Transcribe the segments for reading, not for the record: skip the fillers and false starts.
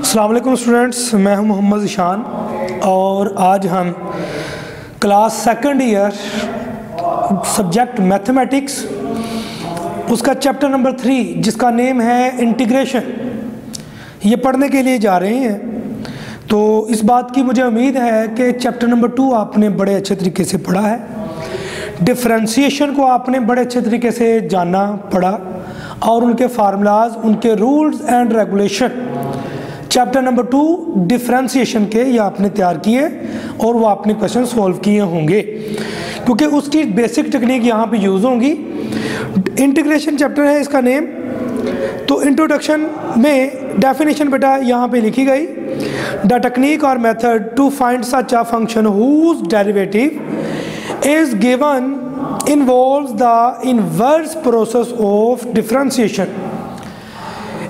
अस्सलाम वालेकुम स्टूडेंट्स, मैं हूं मोहम्मद ईशान और आज हम class second year subject mathematics उसका चैप्टर नंबर 3 जिसका नेम है इंटीग्रेशन, ये पढ़ने के लिए जा रहे हैं। तो इस बात की मुझे उम्मीद है कि चैप्टर नंबर 2 आपने बड़े अच्छे तरीके से पढ़ा है, डिफ्रेंशिएशन को आपने बड़े अच्छे तरीके से जाना पढ़ा और उनके फार्मूलाज, उनके rules and regulation chapter number 2 differentiation के ये आपने तैयार किए और वो आपने क्वेश्चन सॉल्व किए होंगे क्योंकि उसकी बेसिक टेक्निक यहाँ पे यूज़ होंगी। इंटीग्रेशन चैप्टर है इसका नेम। तो इंट्रोडक्शन में डेफिनेशन बेटा यहाँ पे लिखी गई, द टेक्निक और method to find such a function whose derivative is given involves the inverse process of differentiation.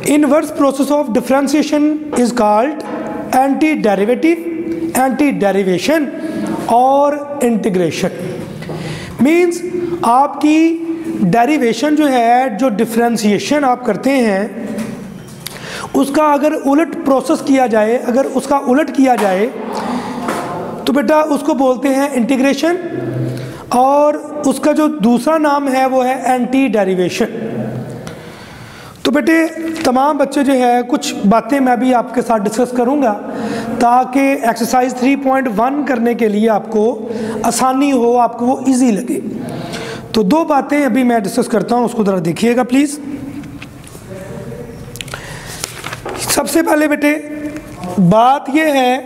Inverse process of differentiation is called antiderivative, antiderivation और integration. Means आपकी डेरिवेशन जो है, जो डिफ्रेंशिएशन आप करते हैं उसका अगर उलट प्रोसेस किया जाए, अगर उसका उलट किया जाए तो बेटा उसको बोलते हैं इंटीग्रेशन और उसका जो दूसरा नाम है वो है एंटी डेरिवेशन। तो बेटे तमाम बच्चे जो है कुछ बातें मैं भी आपके साथ डिस्कस करूंगा ताकि एक्सरसाइज 3.1 करने के लिए आपको आसानी हो, आपको वो इजी लगे। तो दो बातें अभी मैं डिस्कस करता हूं, उसको ज़रा देखिएगा प्लीज़। सबसे पहले बेटे बात ये है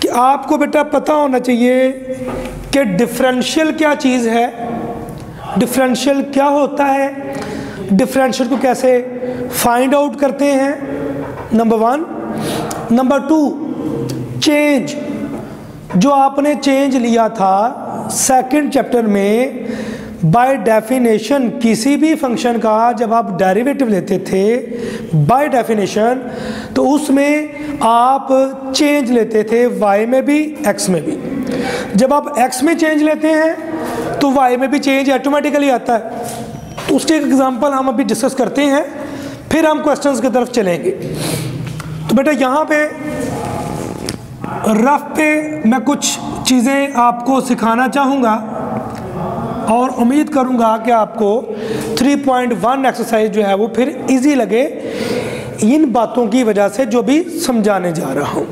कि आपको बेटा पता होना चाहिए कि डिफरेंशियल क्या चीज़ है, डिफरेंशियल क्या होता है, डिफरेंशियल को कैसे फाइंड आउट करते हैं, नंबर 1। नंबर 2, चेंज, जो आपने चेंज लिया था सेकंड चैप्टर में, बाय डेफिनेशन किसी भी फंक्शन का जब आप डेरिवेटिव लेते थे बाय डेफिनेशन तो उसमें आप चेंज लेते थे y में भी x में भी। जब आप x में चेंज लेते हैं तो y में भी चेंज ऑटोमेटिकली आता है। उसके एक एग्जांपल हम अभी डिस्कस करते हैं, फिर हम क्वेश्चंस की तरफ चलेंगे। तो बेटा यहाँ पे रफ पे मैं कुछ चीज़ें आपको सिखाना चाहूँगा और उम्मीद करूंगा कि आपको 3.1 एक्सरसाइज जो है वो फिर इजी लगे इन बातों की वजह से जो भी समझाने जा रहा हूं।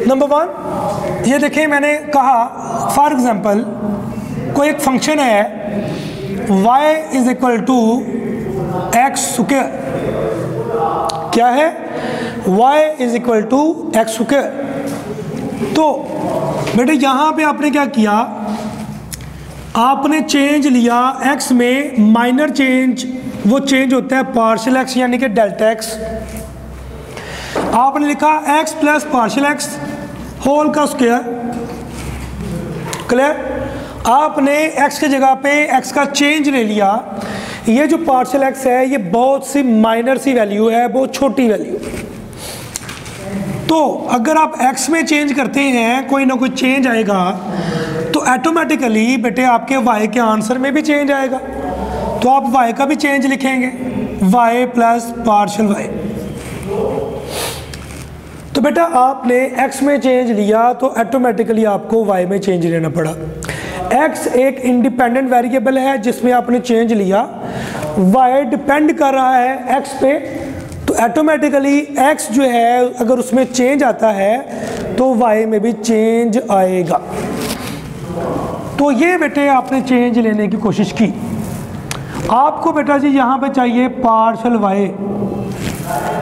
नंबर 1, ये देखें, मैंने कहा फॉर एग्जांपल कोई एक फंक्शन है y is equal to x square. क्या है? y is equal to x square. तो बेटे यहाँ पे आपने क्या किया, आपने चेंज लिया x में, माइनर चेंज वो चेंज होता है पार्शियल x यानी कि डेल्टा x। आपने लिखा x plus partial x whole का स्क्वायर। क्लियर? आपने x की जगह पे x का चेंज ले लिया। ये जो पार्शियल x है ये बहुत सी माइनर सी वैल्यू है, बहुत छोटी वैल्यू। तो अगर आप x में चेंज करते हैं, कोई ना कोई चेंज आएगा तो ऑटोमेटिकली बेटे आपके y के आंसर में भी चेंज आएगा। तो आप y का भी चेंज लिखेंगे, y प्लस पार्शियल y। तो बेटा आपने x में चेंज लिया तो ऑटोमेटिकली आपको y में चेंज लेना पड़ा। x एक इंडिपेंडेंट वेरिएबल है जिसमें आपने चेंज लिया, y डिपेंड कर रहा है x पे, तो ऑटोमेटिकली x जो है अगर उसमें चेंज आता है तो y में भी चेंज आएगा। तो ये बेटे आपने चेंज लेने की कोशिश की। आपको बेटा जी यहाँ पे चाहिए पार्शियल y।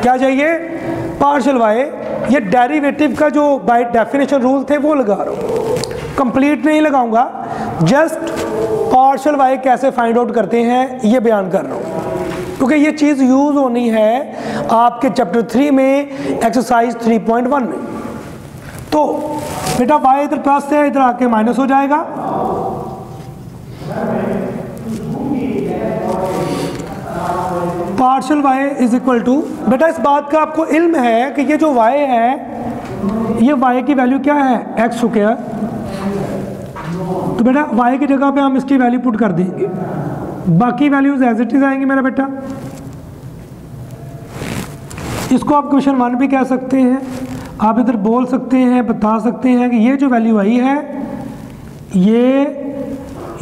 क्या चाहिए? Partial y। ये डेरिवेटिव का जो बाय डेफिनेशन रूल थे वो लगा रहा हूँ, कंप्लीट नहीं लगाऊंगा, जस्ट पार्शियल y कैसे फाइंड आउट करते हैं ये बयान कर रहा हूँ क्योंकि ये चीज़ यूज़ होनी है आपके चैप्टर 3 में एक्सरसाइज 3.1 में। तो बेटा y इधर प्लस है, इधर आके माइनस हो जाएगा। Partial y is equal to, बेटा इस बात का आपको इल्म है कि ये जो y है, ये y की वैल्यू क्या है? X square. तो बेटा y की जगह पे हम इसकी वैल्यू पुट कर देंगे, बाकी वैल्यूज एज इट इज आएंगी मेरा बेटा। इसको आप क्वेश्चन 1 भी कह सकते हैं। आप इधर बोल सकते हैं, बता सकते हैं कि ये जो वैल्यू आई है ये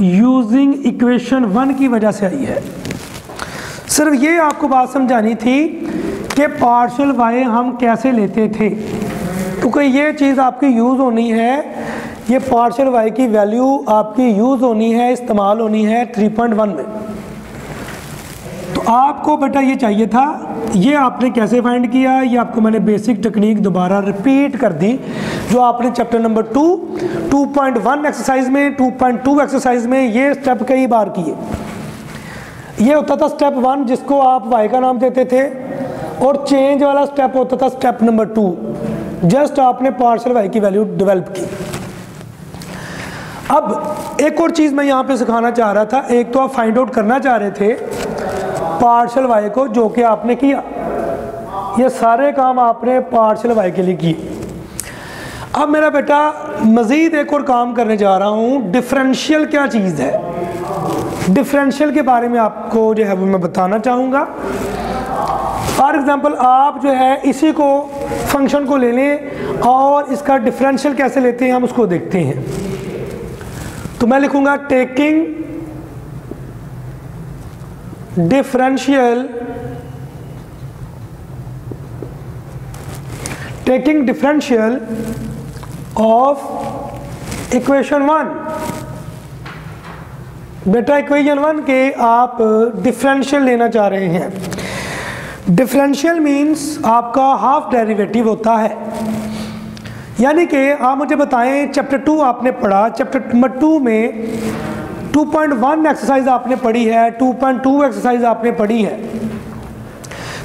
यूजिंग इक्वेशन 1 की वजह से आई है। सिर्फ ये आपको बात समझानी थी कि पार्शियल वाई हम कैसे लेते थे, क्योंकि ये चीज़ आपकी यूज़ होनी है, ये पार्शियल वाई की वैल्यू आपकी यूज़ होनी है, इस्तेमाल होनी है 3.1 में। तो आपको बेटा ये चाहिए था, ये आपने कैसे फाइंड किया, ये आपको मैंने बेसिक टेक्निक दोबारा रिपीट कर दी जो आपने चैप्टर नंबर 2.1 एक्सरसाइज में, 2.2 एक्सरसाइज में ये स्टेप कई बार किए। ये होता था स्टेप 1 जिसको आप वाई का नाम देते थे, और चेंज वाला स्टेप होता था स्टेप नंबर 2, जस्ट आपने पार्शियल वाई की वैल्यू डेवलप की। अब एक और चीज़ मैं यहाँ पे सिखाना चाह रहा था, एक तो आप फाइंड आउट करना चाह रहे थे पार्शियल वाई को, जो कि आपने किया, ये सारे काम आपने पार्शियल वाई के लिए किए। अब मेरा बेटा मज़ीद एक और काम करने जा रहा हूँ, डिफरेंशियल क्या चीज़ है, डिफरेंशियल के बारे में आपको जो है वो मैं बताना चाहूँगा। फॉर एग्ज़ाम्पल आप जो है इसी को फंक्शन को ले लें और इसका डिफरेंशियल कैसे लेते हैं हम उसको देखते हैं। तो मैं लिखूँगा टेकिंग डिफरेंशियल ऑफ इक्वेशन 1। बेटा इक्वेशन 1 के आप डिफरेंशियल लेना चाह रहे हैं। डिफरेंशियल मीन्स आपका हाफ डेरिवेटिव होता है, यानी कि आप मुझे बताएं चैप्टर 2 आपने पढ़ा, चैप्टर नंबर 2 में 2.1 एक्सरसाइज आपने पढ़ी है, 2.2 एक्सरसाइज आपने पढ़ी है।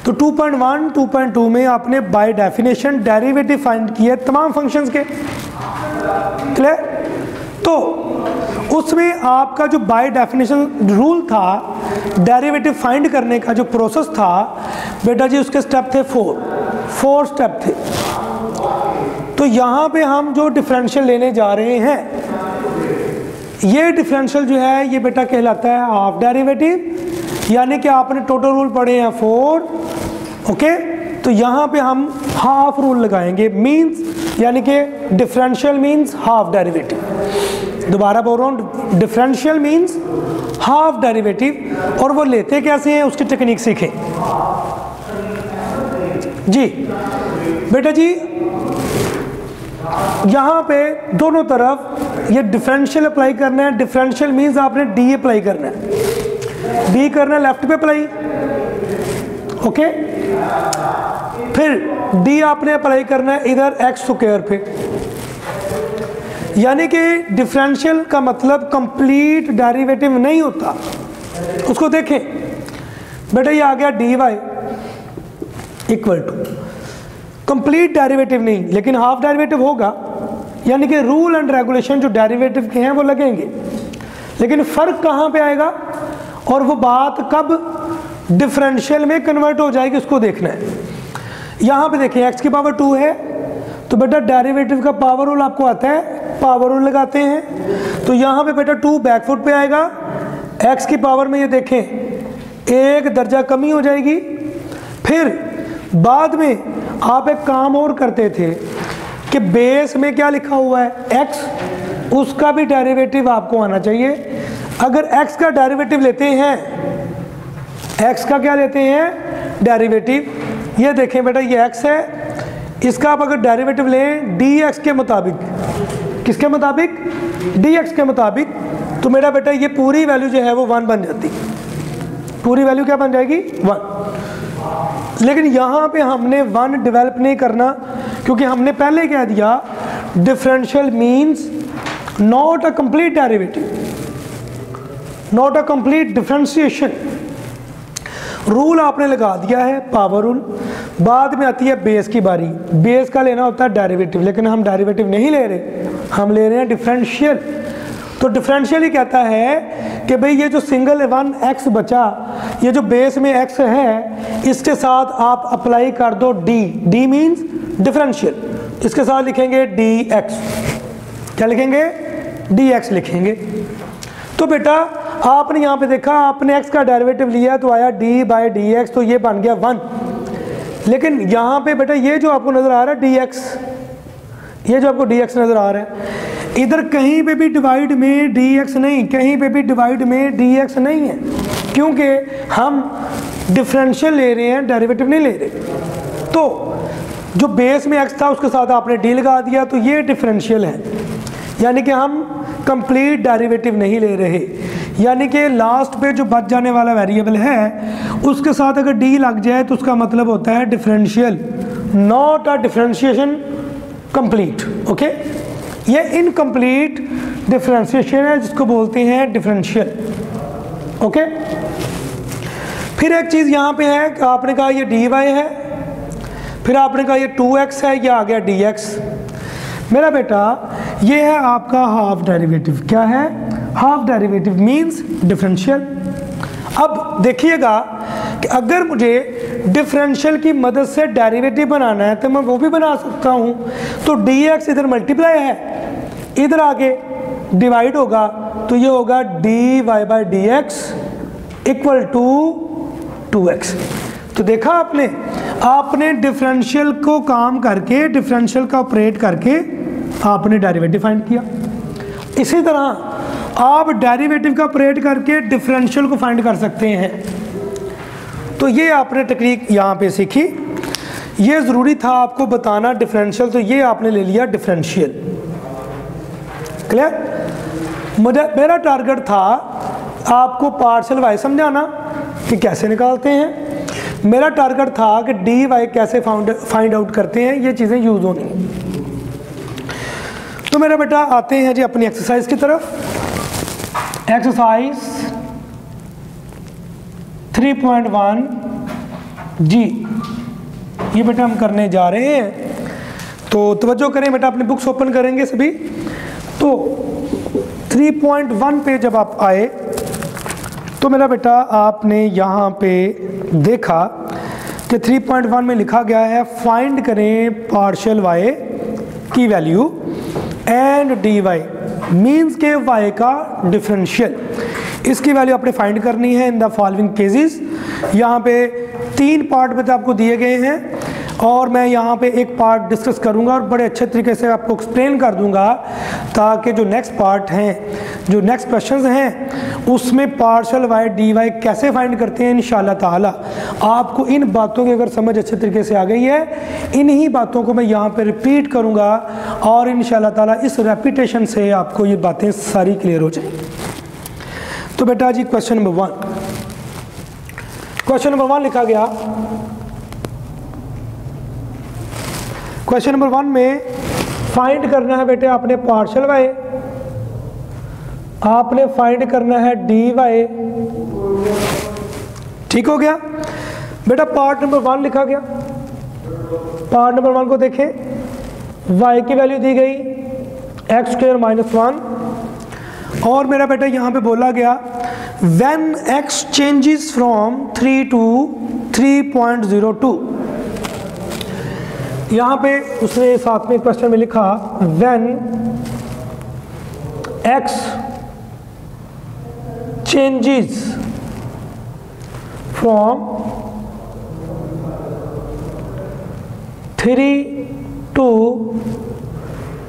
तो 2.1 2.2 में आपने बाय डेफिनेशन डेरिवेटिव फाइंड किए तमाम फंक्शंस के, क्लियर। तो उसमें आपका जो बाय डेफिनेशन रूल था डेरिवेटिव फाइंड करने का जो प्रोसेस था बेटा जी, उसके स्टेप थे 4 स्टेप थे। तो यहाँ पे हम जो डिफरेंशियल लेने जा रहे हैं, ये डिफरेंशियल जो है ये बेटा कहलाता है हाफ डेरिवेटिव, यानी कि आपने टोटल रूल पढ़े हैं 4, ओके। तो यहाँ पे हम हाफ रूल लगाएंगे, मींस यानी कि डिफरेंशियल मींस हाफ डेरिवेटिव। दोबारा बोल रहा हूँ, डिफरेंशियल मींस हाफ डेरिवेटिव, और वो लेते कैसे हैं उसकी टेक्निक सीखें जी। बेटा जी यहाँ पे दोनों तरफ ये डिफरेंशियल अप्लाई करना है। डिफरेंशियल मींस आपने डी अप्लाई करना है, डी करना है लेफ्ट पे अप्लाई, ओके। फिर डी आपने अप्लाई करना है इधर एक्स स्क्वायर पे, यानी कि डिफरेंशियल का मतलब कंप्लीट डेरिवेटिव नहीं होता। उसको देखें बेटा, ये आ गया d y equal to complete derivative नहीं, लेकिन हाफ डेरिवेटिव होगा, यानी कि रूल एंड रेगुलेशन जो डेरिवेटिव के हैं वो लगेंगे, लेकिन फ़र्क कहाँ पे आएगा और वो बात कब डिफरेंशियल में कन्वर्ट हो जाएगी उसको देखना है। यहाँ पे देखिए x की पावर 2 है, तो बेटा डेरिवेटिव का पावर रूल आपको आता है, पावर रूल लगाते हैं। तो यहाँ पे बेटा 2 बैकफुट पे आएगा, x की पावर में ये देखें एक दर्जा कमी हो जाएगी। फिर बाद में आप एक काम और करते थे कि बेस में क्या लिखा हुआ है x, उसका भी डेरिवेटिव आपको आना चाहिए। अगर x का डेरिवेटिव लेते हैं, x का क्या लेते हैं डेरिवेटिव, ये देखें बेटा ये x है, इसका आप अगर डेरिवेटिव लें dx के मुताबिक, किसके मुताबिक, dx के मुताबिक, तो मेरा बेटा ये पूरी वैल्यू जो है वो 1 बन जाती, पूरी वैल्यू क्या बन जाएगी 1। लेकिन यहाँ पे हमने 1 डेवलप नहीं करना, क्योंकि हमने पहले कह दिया differential means not a complete derivative, not a complete differentiation. Rule आपने लगा दिया है पावर रूल, बाद में आती है बेस की बारी, बेस का लेना होता है डेरिवेटिव, लेकिन हम डेरिवेटिव नहीं ले रहे, हम ले रहे हैं डिफरेंशियल। तो डिफरेंशियल ही कहता है कि भाई ये जो सिंगल 1x बचा, ये जो बेस में x है, इसके साथ आप अप्लाई कर दो d, d मीन्स डिफरेंशियल, इसके साथ लिखेंगे dx, क्या लिखेंगे dx लिखेंगे। तो बेटा आपने यहाँ पे देखा, आपने x का डेरिवेटिव लिया तो आया d बाई डी एक्स, तो ये बन गया 1। लेकिन यहाँ पे बेटा ये जो आपको नज़र आ रहा है dx, ये जो आपको dx नज़र आ रहा है, इधर कहीं पे भी डिवाइड में dx नहीं, कहीं पे भी डिवाइड में dx नहीं है, क्योंकि हम डिफरेंशियल ले रहे हैं, डेरिवेटिव नहीं ले रहे। तो जो बेस में x था उसके साथ आपने d लगा दिया, तो ये डिफरेंशियल है, यानी कि हम कंप्लीट डेरिवेटिव नहीं ले रहे, यानी कि लास्ट पे जो बच जाने वाला वेरिएबल है उसके साथ अगर d लग जाए तो उसका मतलब होता है differential, not a differentiation complete. Okay, ये इनकम्प्लीट डिफरेंशिएशन है जिसको बोलते हैं डिफरेंशियल। ओके, फिर एक चीज़ यहाँ पे है कि आपने कहा ये dy है, फिर आपने कहा ये 2x है, ये आ गया dx। मेरा बेटा ये है आपका हाफ डेरिवेटिव। क्या है? Half derivative means differential. अब देखिएगा कि अगर मुझे डिफरेंशियल की मदद से डेरिवेटिव बनाना है तो मैं वो भी बना सकता हूँ। तो dx इधर मल्टीप्लाई है, इधर आके डिवाइड होगा, तो ये होगा dy by dx equal to 2x। तो देखा आपने डिफरेंशियल को काम करके, डिफरेंशियल का ऑपरेट करके आपने डेरिवेटिव फाइंड किया। इसी तरह आप डेरिवेटिव का ऑपरेट करके डिफरेंशियल को फाइंड कर सकते हैं। तो ये आपने टेक्निक यहाँ पे सीखी, ये ज़रूरी था आपको बताना डिफरेंशियल, तो ये आपने ले लिया डिफरेंशियल। क्लियर? मेरा टारगेट था आपको पार्शियल वाई समझाना कि कैसे निकालते हैं, मेरा टारगेट था कि डी वाई कैसे फाइंड आउट करते हैं, ये चीज़ें यूज़ होनी। तो मेरा बेटा आते हैं जी अपनी एक्सरसाइज की तरफ। एक्सरसाइज 3.1 जी, ये बेटा हम करने जा रहे हैं। तो तवज्जो करें बेटा, अपनी बुक्स ओपन करेंगे सभी। तो 3.1 पे जब आप आए तो मेरा बेटा आपने यहाँ पे देखा कि 3.1 में लिखा गया है फाइंड करें पार्शियल वाई की value and d y means के वाई का डिफरेंशियल, इसकी वैल्यू आपने फाइंड करनी है इन द फॉलोइंग केसेस। यहाँ पे 3 पार्ट में तो आपको दिए गए हैं और मैं यहाँ पे एक पार्ट डिस्कस करूँगा और बड़े अच्छे तरीके से आपको एक्सप्लेन कर दूँगा, ताकि जो नेक्स्ट पार्ट हैं, जो नेक्स्ट क्वेश्चंस हैं, उसमें पार्शियल वाई डी वाई कैसे फाइंड करते हैं इंशाल्लाह ताला आपको इन बातों की अगर समझ अच्छे तरीके से आ गई है, इन्हीं बातों को मैं यहाँ पे रिपीट करूँगा और इंशाल्लाह ताला इस रेपिटेशन से आपको ये बातें सारी क्लियर हो जाएंगी। तो बेटा जी क्वेश्चन नंबर 1 लिखा गया। क्वेश्चन नंबर 1 में फाइंड करना है बेटे आपने पार्शियल वाई, आपने फाइंड करना है डी वाई। ठीक हो गया बेटा? पार्ट नंबर 1 लिखा गया। पार्ट नंबर 1 को देखें, y की वैल्यू दी गई x² - 1 और मेरा बेटा यहाँ पे बोला गया when x changes from 3 to 3.02। यहाँ पे उसने साथ में क्वेश्चन में लिखा when x changes from 3 to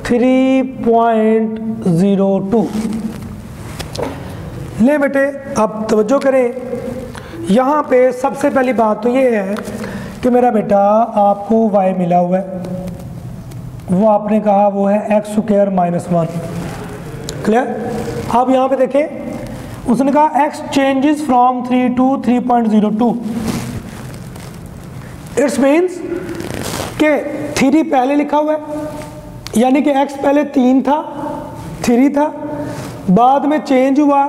3.02। ले बेटे अब तवज्जो करें, यहाँ पे सबसे पहली बात तो ये है कि मेरा बेटा आपको y मिला हुआ है, वो आपने कहा वो है x² - 1। क्लियर? आप यहाँ पे देखें, उसने कहा x changes from 3 to 3.02। It's means के 3 पहले लिखा हुआ है, यानी कि x पहले 3 था, 3 था, बाद में चेंज हुआ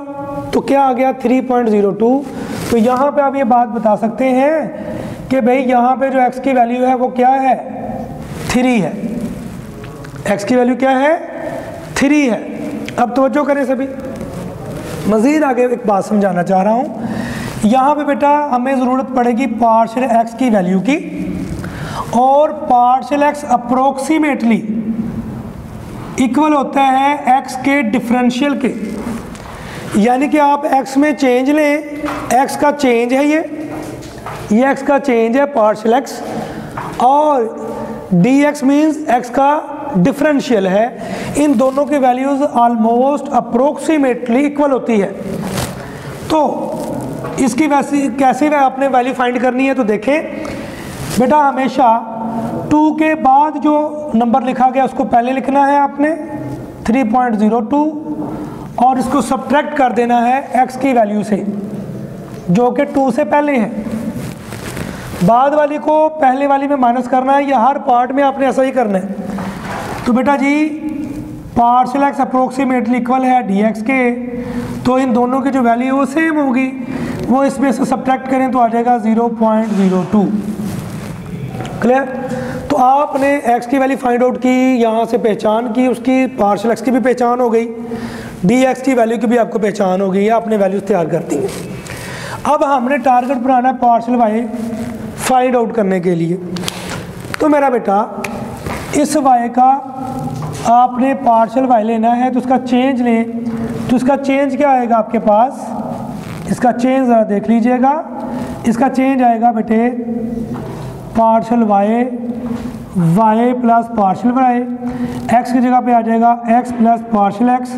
तो क्या आ गया 3.02। तो यहाँ पे आप ये बात बता सकते हैं कि भाई यहाँ पे जो x की वैल्यू है वो क्या है? 3 है। x की वैल्यू क्या है? 3 है। अब तवज्जो करें सभी, मज़ीद आगे एक बात समझाना चाह रहा हूँ। यहाँ पे बेटा हमें ज़रूरत पड़ेगी पार्शियल x की वैल्यू की, और पार्शियल x अप्रोक्सीमेटली इक्वल होता है x के डिफरेंशियल के, यानी कि आप x में चेंज लें, x का चेंज है ये x का चेंज है पार्शियल x, और डी एक्स मीन्स एक्स का डिफरेंशियल है। इन दोनों की वैल्यूज़ ऑलमोस्ट अप्रोक्सीमेटली इक्वल होती है। तो इसकी वैसी कैसे आपने वैल्यू फाइंड करनी है, तो देखें बेटा, हमेशा 2 के बाद जो नंबर लिखा गया उसको पहले लिखना है आपने 3.02 और इसको सब्ट्रैक्ट कर देना है x की वैल्यू से जो कि 2 से पहले है। बाद वाली को पहले वाली में माइनस करना है, या हर पार्ट में आपने ऐसा ही करना है। तो बेटा जी पार्शियल x अप्रोक्सीमेटली इक्वल है dx के, तो इन दोनों की जो वैल्यू है वो सेम होगी, वो इसमें से सब्ट्रैक्ट करें तो आ जाएगा 0.02। क्लियर? तो आपने x की वैल्यू फाइंड आउट की, यहाँ से पहचान की, उसकी पार्शियल x की भी पहचान हो गई, dx की वैल्यू की भी आपको पहचान हो गई, आपने वैल्यूज तैयार कर दी। अब हमने टारगेट बनाना है पार्शियल y फाइंड आउट करने के लिए। तो मेरा बेटा इस y का आपने पार्शियल y लेना है, तो उसका चेंज लें, तो इसका चेंज क्या आएगा आपके पास, इसका चेंज ज़रा देख लीजिएगा। इसका चेंज आएगा बेटे partial y plus partial y, x की जगह पे आ जाएगा x प्लस पार्शियल x।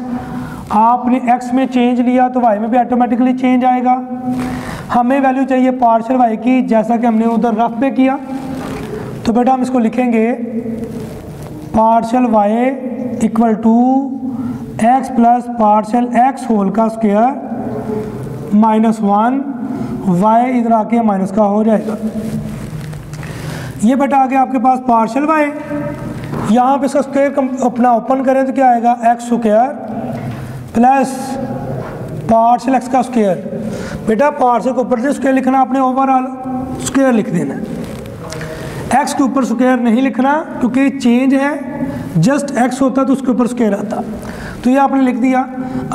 आपने x में चेंज लिया तो y में भी ऑटोमेटिकली चेंज आएगा। हमें वैल्यू चाहिए पार्शियल y की, जैसा कि हमने उधर रफ पे किया। तो बेटा हम इसको लिखेंगे partial y equal to x plus partial x whole का स्क्वायर माइनस 1, y इधर आके माइनस का हो जाएगा। ये बेटा आ गया आपके पास पार्शियल y। यहाँ पे इसका स्क्वायर अपना ओपन करें तो क्या आएगा, x square plus partial x का स्क्वायर। बेटा पार्शियल के ऊपर से स्क्वायर लिखना, आपने ओवरऑल स्क्वायर लिख देना, x के ऊपर स्क्वायर नहीं लिखना क्योंकि चेंज है, जस्ट x होता तो उसके ऊपर स्क्वायर आता। तो ये आपने लिख दिया।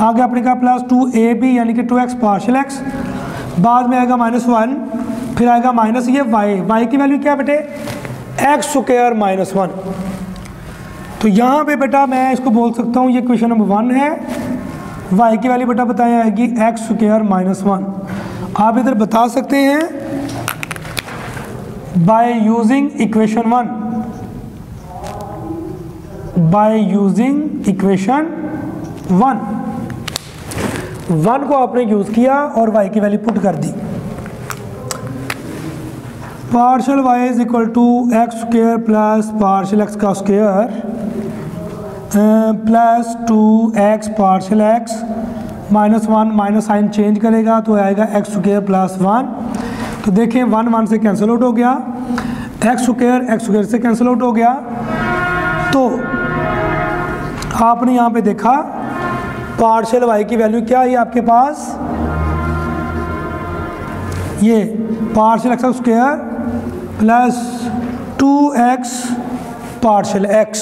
आगे आपने कहा प्लस 2ab यानी कि 2x पार्शियल x, बाद में आएगा -1, फिर आएगा माइनस ये y की वैल्यू क्या बेटे, x स्क्वायर माइनस 1। तो यहाँ पे बेटा मैं इसको बोल सकता हूँ ये क्वेश्चन नंबर 1 है। y की वैल्यू बेटा बताई आएगी x स्क्वायर माइनस 1। आप इधर बता सकते हैं by using equation 1, by using equation 1 को आपने यूज किया और y की वैल्यू पुट कर दी। Partial y is equal to x square plus partial x का square plus 2x partial x minus 1, minus sign change करेगा तो आएगा x स्क्वायर प्लस 1। तो देखें 1 से कैंसिल आउट हो गया, x स्क्वायर से कैंसिल आउट हो गया। तो आपने यहाँ पे देखा पार्शियल y की वैल्यू क्या है आपके पास, ये partial x square plus 2x partial x।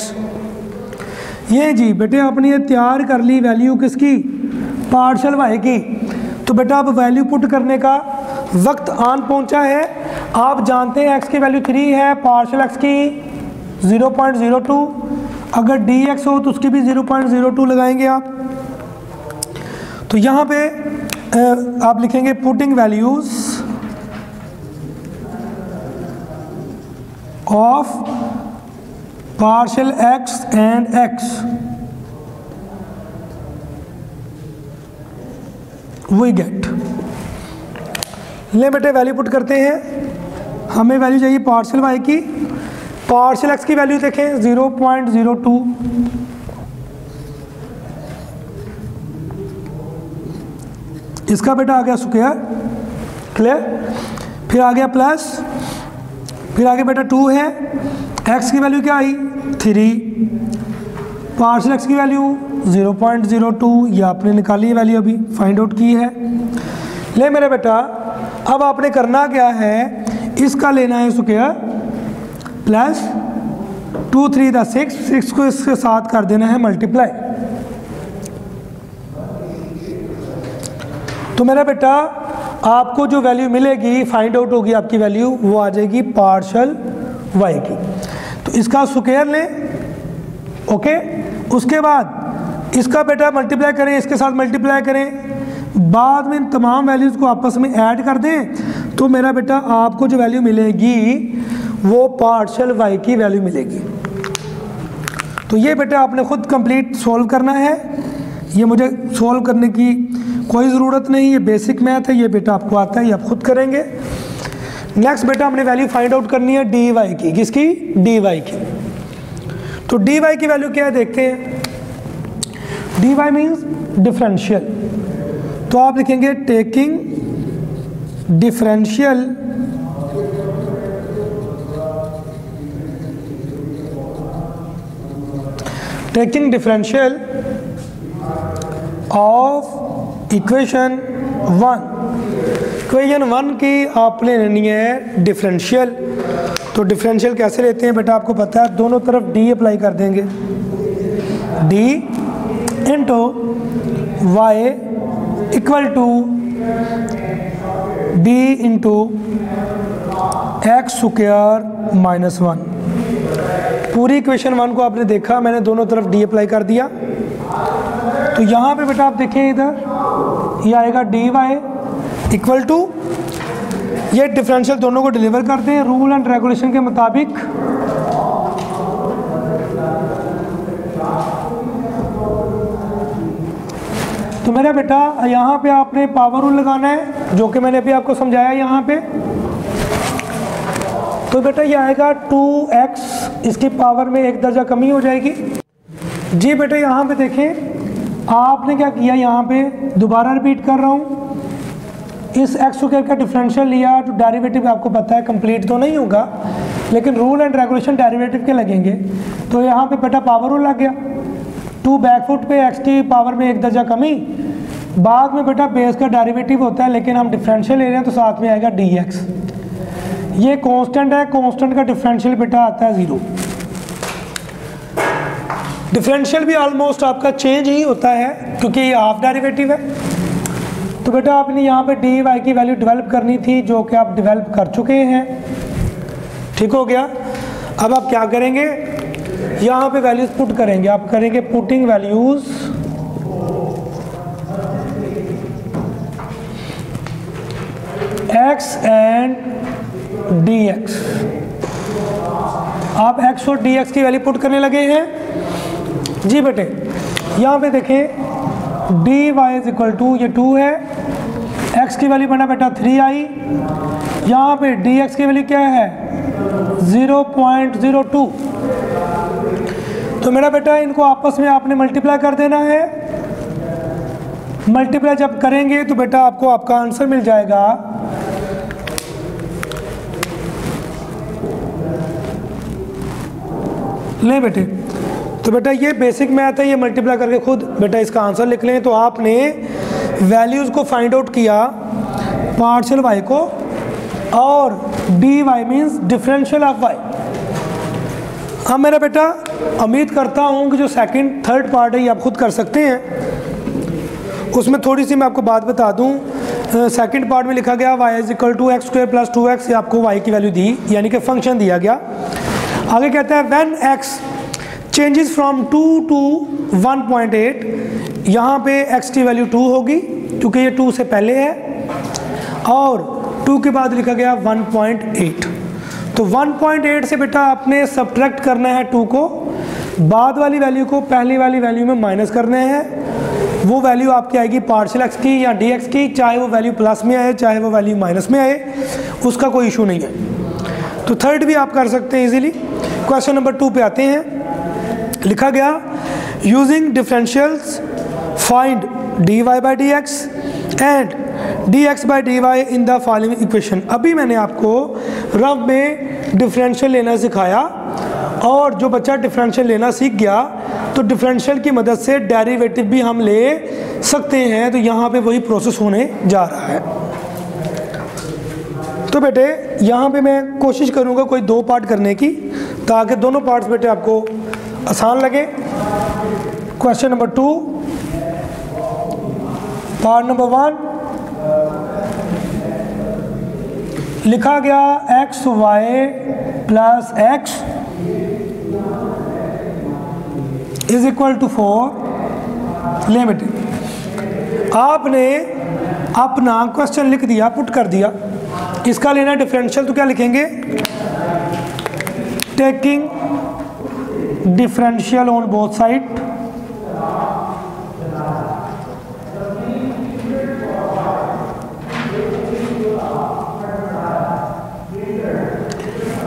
ये जी बेटे आपने ये तैयार कर ली वैल्यू किसकी, पार्शियल y की। तो बेटा अब वैल्यू पुट करने का वक्त आन पहुंचा है। आप जानते हैं x की वैल्यू 3 है, पार्शियल x की 0.02, अगर dx हो तो उसकी भी 0.02 लगाएंगे आप। तो यहाँ पे आप लिखेंगे putting values of partial x and x, we get. ले बेटे वैल्यू पुट करते हैं। हमें वैल्यू चाहिए पार्शियल y की, पार्शियल x की वैल्यू देखें 0.02, इसका बेटा आ गया स्क्वायर, क्लियर। फिर आ गया प्लस, फिर आगे बेटा 2 है, x की वैल्यू क्या आई 3, पार्शियल x की वैल्यू 0.02, ये आपने निकाली है वैल्यू, अभी फाइंड आउट की है। ले मेरे बेटा अब आपने करना क्या है, इसका लेना है स्क्वायर प्लस 2 3 6 को इसके साथ कर देना है मल्टीप्लाई। तो मेरा बेटा आपको जो वैल्यू मिलेगी, फाइंड आउट होगी आपकी वैल्यू, वो आ जाएगी पार्शियल y की। तो इसका स्क्वायर लें, ओके। उसके बाद इसका बेटा मल्टीप्लाई करें, इसके साथ मल्टीप्लाई करें, बाद में इन तमाम वैल्यूज़ को आपस में ऐड कर दें। तो मेरा बेटा आपको जो वैल्यू मिलेगी वो पार्शियल वाई की वैल्यू मिलेगी। तो ये बेटा आपने ख़ुद कंप्लीट सॉल्व करना है, ये मुझे सॉल्व करने की कोई ज़रूरत नहीं, ये बेसिक मैथ है, ये बेटा आपको आता है, ये आप खुद करेंगे। नेक्स्ट बेटा हमने वैल्यू फाइंड आउट करनी है डी वाई की, किसकी? डी वाई की। तो डी वाई की वैल्यू क्या है देखते हैं। डी वाई मीन्स डिफरेंशियल, तो आप लिखेंगे taking differential of equation 1। Equation 1 की आपने लेनी है डिफरेंशियल। तो डिफरेंशियल कैसे लेते हैं बेटा आपको पता है, दोनों तरफ डी अप्लाई कर देंगे, d into y equal to d into x square minus 1। पूरी इक्वेशन 1 को आपने देखा, मैंने दोनों तरफ डी अप्लाई कर दिया। तो यहाँ पे बेटा आप देखें, इधर ये आएगा डी वाई इक्वल टू, ये डिफरेंशियल दोनों को डिलीवर करते हैं रूल एंड रेगुलेशन के मुताबिक। तो मेरा बेटा यहाँ पे आपने पावर रूल लगाना है, जो कि मैंने अभी आपको समझाया यहाँ पे। तो बेटा ये आएगा 2x, इसकी पावर में एक दर्जा कमी हो जाएगी। जी बेटा यहाँ पे देखें, आपने क्या किया, यहाँ पे दोबारा रिपीट कर रहा हूँ, इस एक्स स्क्वायर का डिफरेंशियल लिया, तो डेरिवेटिव आपको पता है कंप्लीट तो नहीं होगा, लेकिन रूल एंड रेगुलेशन डेरिवेटिव के लगेंगे। तो यहाँ पे बेटा पावर रूल लग गया, 2 बैकफुट पे एक्स की पावर में एक दर्जा कमी, बाद में बेटा बेस का डेरिवेटिव होता है, लेकिन हम डिफरेंशियल ले रहे हैं तो साथ में आएगा dx। ये कांस्टेंट है, कांस्टेंट का डिफरेंशियल बेटा आता है 0। डिफरेंशियल भी ऑलमोस्ट आपका चेंज ही होता है क्योंकि ये हाफ डेरिवेटिव है। तो बेटा आपने यहाँ पे डी वाई की वैल्यू डेवलप करनी थी, जो कि आप डेवलप कर चुके हैं, ठीक हो गया। अब आप क्या करेंगे, यहाँ पे वैल्यूज पुट करेंगे, आप करेंगे putting values x and dx। आप x और dx की वैल्यू पुट करने लगे हैं। जी बेटे यहाँ पे देखें, d y is equal to, ये 2 है, x की वैल्यू बना बेटा 3 आई, यहाँ पे dx की वैल्यू क्या है 0.02। तो मेरा बेटा इनको आपस में आपने मल्टीप्लाई कर देना है। मल्टीप्लाई जब करेंगे तो बेटा आपको आपका आंसर मिल जाएगा ले बेटे। तो बेटा ये बेसिक मैथ है, ये मल्टीप्लाई करके खुद बेटा इसका आंसर लिख लें। तो आपने वैल्यूज़ को फाइंड आउट किया पार्शियल वाई को, और d y means differential of y. अब मेरा बेटा उम्मीद करता हूँ कि जो सेकंड थर्ड पार्ट है ये आप खुद कर सकते हैं। उसमें थोड़ी सी मैं आपको बात बता दूँ। सेकंड पार्ट में लिखा गया y is equal to x square plus 2x, आपको y की वैल्यू दी, यानी कि फंक्शन दिया गया। आगे कहता है when x changes from 2 to 1.8, यहाँ पे x की वैल्यू 2 होगी क्योंकि ये 2 से पहले है, और 2 के बाद लिखा गया 1.8। तो 1.8 से बेटा आपने सब्ट्रैक्ट करना है 2 को, बाद वाली वैल्यू को पहली वाली वैल्यू में माइनस करना है। वो वैल्यू आपकी आएगी पार्शियल एक्स की या डी एक्स की, चाहे वो वैल्यू प्लस में आए चाहे वो वैल्यू माइनस में आए, उसका कोई इशू नहीं है। तो थर्ड भी आप कर सकते हैं इजीली। क्वेश्चन नंबर 2 पे आते हैं। लिखा गया using differentials find d y by d x and d x by d y in the following equation. अभी मैंने आपको रफ में डिफरेंशियल लेना सिखाया, और जो बच्चा डिफरेंशियल लेना सीख गया तो डिफरेंशियल की मदद से डेरिवेटिव भी हम ले सकते हैं। तो यहाँ पे वही प्रोसेस होने जा रहा है। तो बेटे यहाँ पे मैं कोशिश करूँगा कोई 2 पार्ट करने की, ताकि दोनों पार्ट्स बेटे आपको आसान लगे। क्वेश्चन नंबर 2, पार्ट नंबर 1 लिखा गया x y plus x is equal to 4। ले बेटे आपने अपना क्वेश्चन लिख दिया, पुट कर दिया। इसका लेना डिफरेंशियल, तो क्या लिखेंगे, taking differential on both side,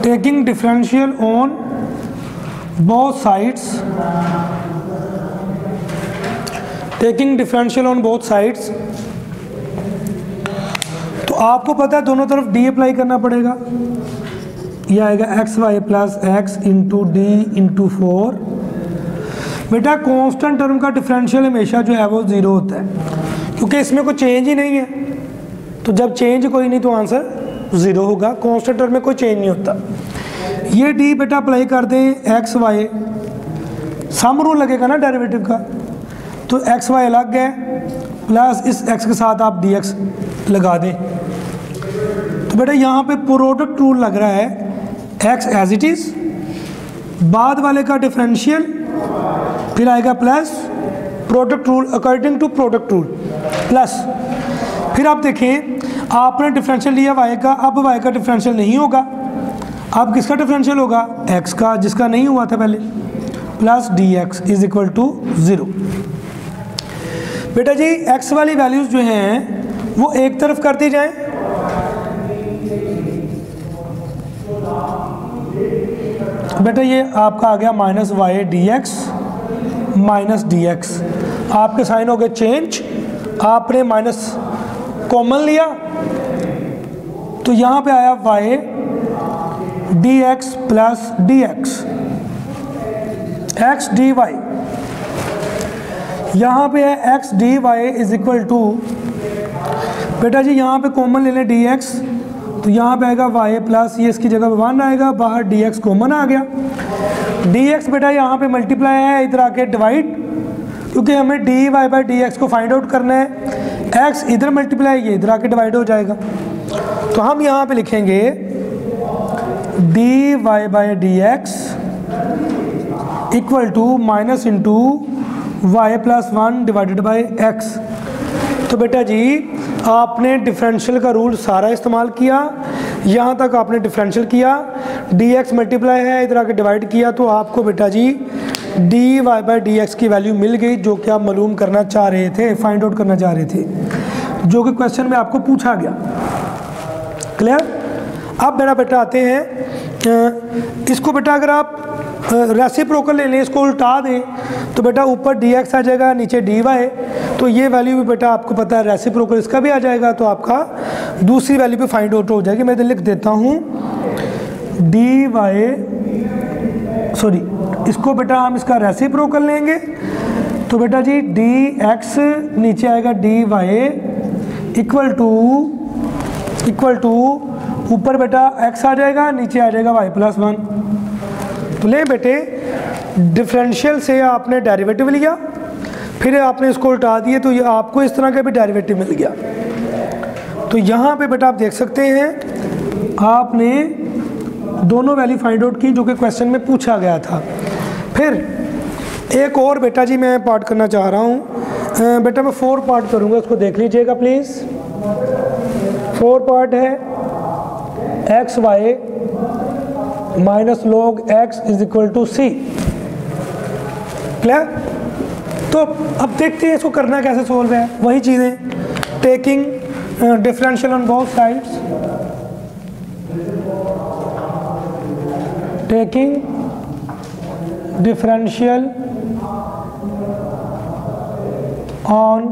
taking differential on both sides, taking differential on both sides. तो आपको पता है दोनों तरफ डी अप्लाई करना पड़ेगा। यह आएगा x y plus x into d into 4। बेटा कांस्टेंट टर्म का डिफरेंशियल हमेशा जो है वो 0 होता है, क्योंकि इसमें कोई चेंज ही नहीं है। तो जब चेंज कोई नहीं तो आंसर 0 होगा। कांस्टेंट टर्म में कोई चेंज नहीं होता। ये डी बेटा अप्लाई कर दें एक्स वाई, सम रूल लगेगा ना डेरिवेटिव का, तो एक्स वाई अलग है, प्लस इस एक्स के साथ आप डी एक्स लगा दें। तो बेटा यहाँ पे प्रोडक्ट रूल लग रहा है, एक्स एज इट इज़, बाद वाले का डिफरेंशियल, फिर आएगा plus product rule according to product rule plus. फिर आप देखें आपने डिफरेंशियल लिया वाई का, अब वाई का डिफरेंशियल नहीं होगा, अब किसका डिफरेंशियल होगा, एक्स का, जिसका नहीं हुआ था पहले, plus d x is equal to 0। बेटा जी एक्स वाली वैल्यूज़ जो हैं वो एक तरफ करती जाएं, बेटा ये आपका आ गया minus y d x minus d x, आपके साइन हो गए चेंज, आपने माइनस कॉमन लिया तो यहाँ पे आया y d x plus d x x d y, यहाँ पे है x d y is equal to, बेटा जी यहाँ पे कॉमन ले लें डी एक्स, तो यहाँ पे आएगा वाई प्लस ये इसकी जगह 1 आएगा, बाहर डी एक्स कॉमन आ गया। डी एक्स बेटा यहाँ पे मल्टीप्लाई है, इधर आके डिवाइड, क्योंकि हमें d y by d x को फाइंड आउट करना है। एक्स इधर मल्टीप्लाई, ये इधर आके डिवाइड हो जाएगा। तो हम यहाँ पे लिखेंगे d y by d x equal to minus into y plus 1 divided by x. तो बेटा जी आपने डिफरेंशियल का रूल सारा इस्तेमाल किया, यहाँ तक आपने डिफरेंशियल किया, डी एक्स मल्टीप्लाई है, इधर आके डिवाइड किया, तो आपको बेटा जी d y by d x की वैल्यू मिल गई, जो कि आप मालूम करना चाह रहे थे, फाइंड आउट करना चाह रहे थे, जो कि क्वेश्चन में आपको पूछा गया। क्लियर। अब मेरा बेटा आते हैं इसको, बेटा अगर आप रेसिप्रोकल ले लें, इसको उल्टा दें, तो बेटा ऊपर डी एक्स आ जाएगा, नीचे डी वाई, तो ये वैल्यू भी बेटा आपको पता है रेसिप्रोकल इसका भी आ जाएगा, तो आपका दूसरी वैल्यू पे फाइंड आउट हो जाएगी। मैं इधर लिख देता हूँ डी वाई, सॉरी इसको बेटा हम इसका रेसिप्रोकल लेंगे, तो बेटा जी डी एक्स नीचे आएगा डी वाई इक्वल टू ऊपर बेटा एक्स आ जाएगा, नीचे आ जाएगा वाई प्लस 1। तो ले बेटे डिफरेंशियल से आपने डेरिवेटिव लिया, फिर आपने इसको उल्टा दिए, तो ये आपको इस तरह का भी डेरिवेटिव मिल गया। तो यहाँ पे बेटा आप देख सकते हैं आपने दोनों वैल्यू फाइंड आउट की जो कि क्वेश्चन में पूछा गया था। फिर एक और बेटा जी मैं पार्ट करना चाह रहा हूँ, बेटा मैं 4 पार्ट करूँगा, उसको देख लीजिएगा प्लीज़। 4 पार्ट है x y minus log x is equal to c. Clear. तो अब देखते हैं इसको करना कैसे सोल्व है। वही चीज़ें, taking differential on both sides, taking differential on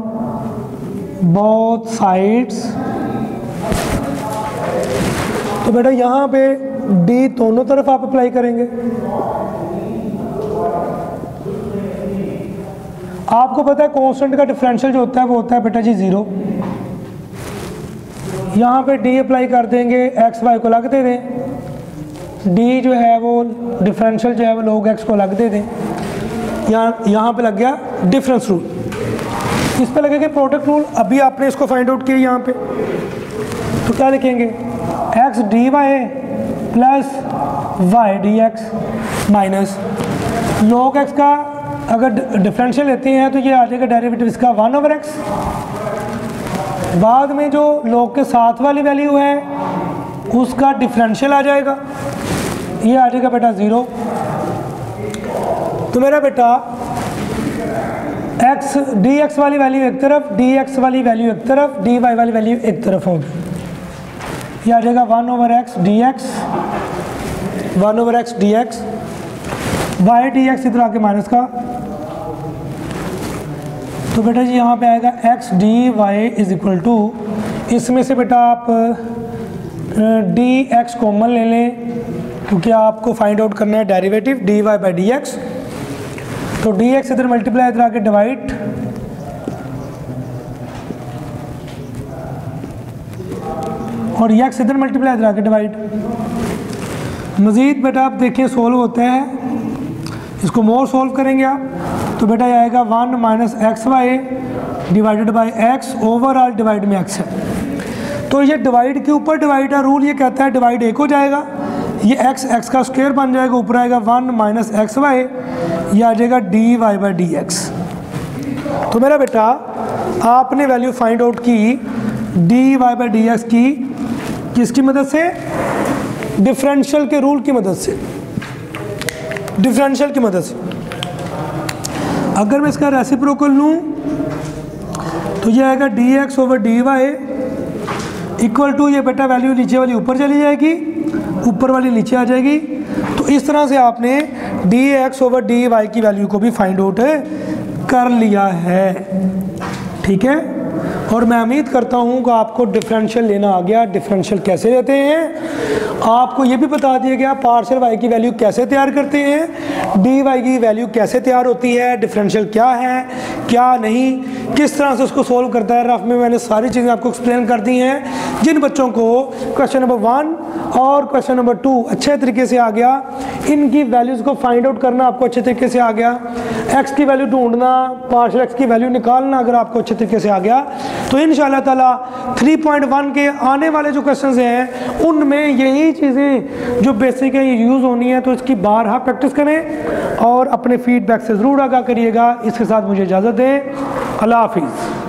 both sides. तो बेटा यहाँ पे डी दोनों तरफ आप अप्लाई करेंगे। आपको पता है कांस्टेंट का डिफरेंशियल जो होता है वो होता है बेटा जी 0। यहाँ पे डी अप्लाई कर देंगे, एक्स वाई को अलग दे दें, डी जो है वो डिफरेंशियल जो है वो log x को अलग दे दें। यहाँ पे लग गया डिफरेंस रूल, इस पे लगेगा प्रोडक्ट रूल। अभी आपने इसको फाइंड आउट किया यहाँ पे, तो क्या लिखेंगे x d y plus y d x minus log x का अगर डिफरेंशियल लेते हैं तो ये आ जाएगा डेरिवेटिव इसका 1/x बाद में जो log के साथ वाली वैल्यू है उसका डिफरेंशियल आ जाएगा, ये आ जाएगा बेटा 0। तो मेरा बेटा x dx वाली वैल्यू एक तरफ, dx वाली वैल्यू एक तरफ, dy वाली वैल्यू एक तरफ होगी, ये आ जाएगा 1/x dx, 1/x dx, y dx इधर आके माइनस का, तो बेटा जी यहाँ पे आएगा x dy is equal to, इसमें से बेटा आप dx कॉमन ले लें क्योंकि आपको फाइंड आउट करना है डेरिवेटिव dy बाई dx, तो dx इधर मल्टीप्लाई इधर आके डिवाइड, और x इधर मल्टीप्लाई इधर आके डिवाइड। मज़ीद बेटा आप देखिए सोल्व होते हैं, इसको मोर सोल्व करेंगे आप, तो बेटा ये आएगा 1 minus x y divided by x, overall divide में x है। तो ये डिवाइड के ऊपर डिवाइड है, रूल ये कहता है डिवाइड एक हो जाएगा, ये x का स्क्वायर बन जाएगा, ऊपर आएगा 1 माइनस एक्स वाई, ये आ जाएगा dy बाई dx। तो मेरा बेटा आपने वैल्यू फाइंड आउट की dy बाई dx की किसकी मदद से, डिफरेंशियल के रूल की मदद से, डिफरेंशियल की मदद से। अगर मैं इसका रेसिप्रोकल लूँ तो ये आएगा dx over dy equal to, ये बेटा वैल्यू नीचे वाली ऊपर चली जाएगी, ऊपर वाली नीचे आ जाएगी। तो इस तरह से आपने dx ओवर dy की वैल्यू को भी फाइंड आउट कर लिया है, ठीक है। और मैं उम्मीद करता हूँ कि आपको डिफरेंशियल लेना आ गया, डिफरेंशियल कैसे लेते हैं, आपको ये भी बता दिया गया पार्शियल y की वैल्यू कैसे तैयार करते हैं, dy की वैल्यू कैसे तैयार होती है, डिफरेंशियल क्या है क्या नहीं, किस तरह से उसको सोल्व करता है। रफ में मैंने सारी चीज़ें आपको एक्सप्लेन कर दी हैं। जिन बच्चों को क्वेश्चन नंबर 1 और क्वेश्चन नंबर 2 अच्छे तरीके से आ गया, इनकी वैल्यूज़ को फाइंड आउट करना आपको अच्छे तरीके से आ गया, x की वैल्यू ढूंढना, पार्शियल x की वैल्यू निकालना अगर आपको अच्छे तरीके से आ गया, तो इंशाल्लाह ताला 3.1 के आने वाले जो क्वेश्चंस हैं उनमें यही चीज़ें जो बेसिक है यूज़ होनी है। तो इसकी बारहा प्रैक्टिस करें और अपने फीडबैक से ज़रूर आगाह करिएगा। इसके साथ मुझे इजाज़त दें, अल्लाह हाफिज़।